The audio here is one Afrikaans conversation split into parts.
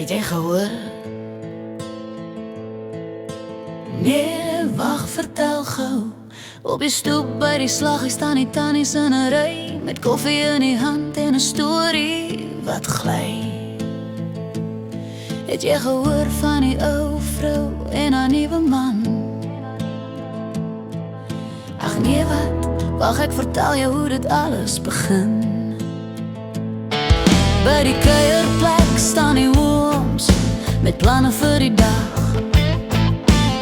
Het jy gehoor? Nee, wacht, vertel gauw. Op die stoep by die slag, ek staan die tannies in 'n ry, met koffie in die hand en 'n storie wat gly. Het jy gehoor van die ou vrou en haar nuwe man? Ag nee, wat? Wag, ek vertel jou hoe dit alles begin. By die kuierplek staan die ooms met planne vir die dag.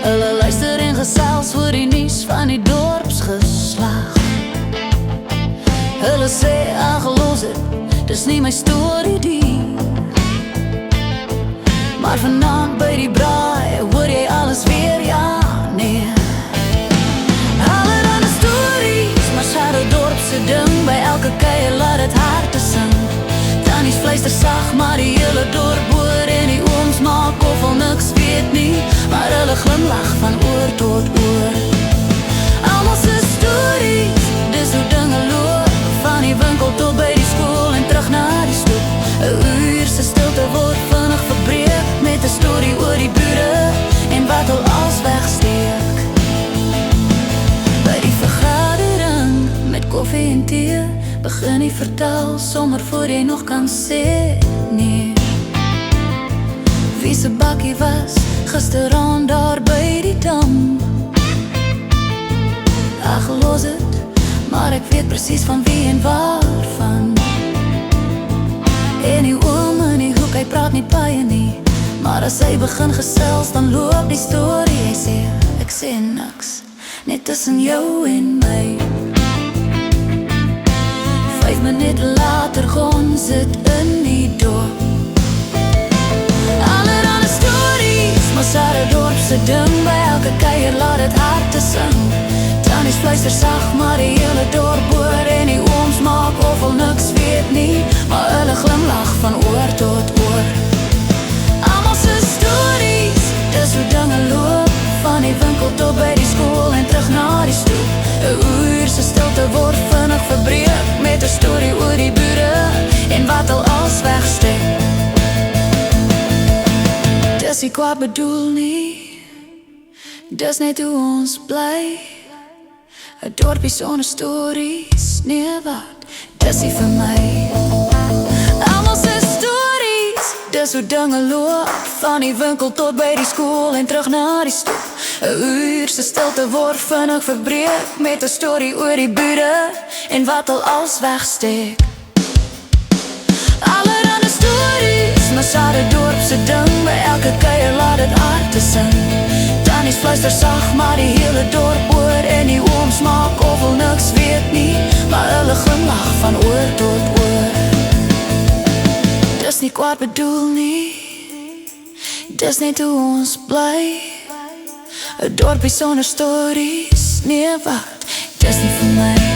Hulle luister en gesels oor die nuus van die dorpsgeslag. Hulle sê, ag los het, dis nie my storie die. Maar vanaand by die braai hoor jy alles weer, ja, nee. Allerhande stories, maar Shadow dorpse ding. By elke kuier laat het harte sing. Tannies fluister sag, maar die hele dorp hoor. En die ooms maak of al niks weet nie, maar hulle glimlach van oor tot oor. Almal se stories, dis hoe dinge loop. Van die winkel tot by die skool en terug na die stoep. 'n uur se stilte word vinnig verbreek met 'n storie oor die bure en wat al als wegsteek. By die vergadering met koffie en thee begin die vertel sonder voor jy nog kan sê nee. Wie se bakkie was gisteraan daar by die dam? Ag los het, maar ek weet presies van wie en waarvan. En die oom in die hoek, hy praat nie baie nie, maar as hy begin gesels, dan loop die storie. Hy sê, ek sê niks, net tussen jou en my. 5 minute later gons het in die dorp. Allerhande stories, maar Shadow dorpse ding. By elke kuier laat het harte sing. Tannies fluister sag, maar die hele dorp hoor. En die ooms maak of al niks weet nie, maar hulle glimlach van oor tot oor. Almal se stories, dis hoe dinge loop. Van die winkel tot by die skool en terug na die stoep. 'n uur se stilte word vinnig verbreek met 'n storie oor die bure en wat al als wegsteek. Dis nie kwaad bedoel nie, dis net hoe ons bly. 'n dorpie sonder stories, nee wat, dis nie vir my. Almal se stories, dis hoe dinge loop. Van die winkel tot by die skool en terug na die stoep. 'n uur se stilte word vinnig verbreek met 'n storie oor die bure en wat al als wegsteek. Allerhande stories, maar Shadow dorpse ding. By elke kuier laat het harte sing. Tannies fluister sag, maar die hele dorp hoor. En die ooms maak of al niks weet nie, maar hulle glimlach van oor tot oor. Dis nie kwaad bedoel nie, dis net hoe ons bly. 'n dorpie sonder stories, nee wat, dis nie vir my.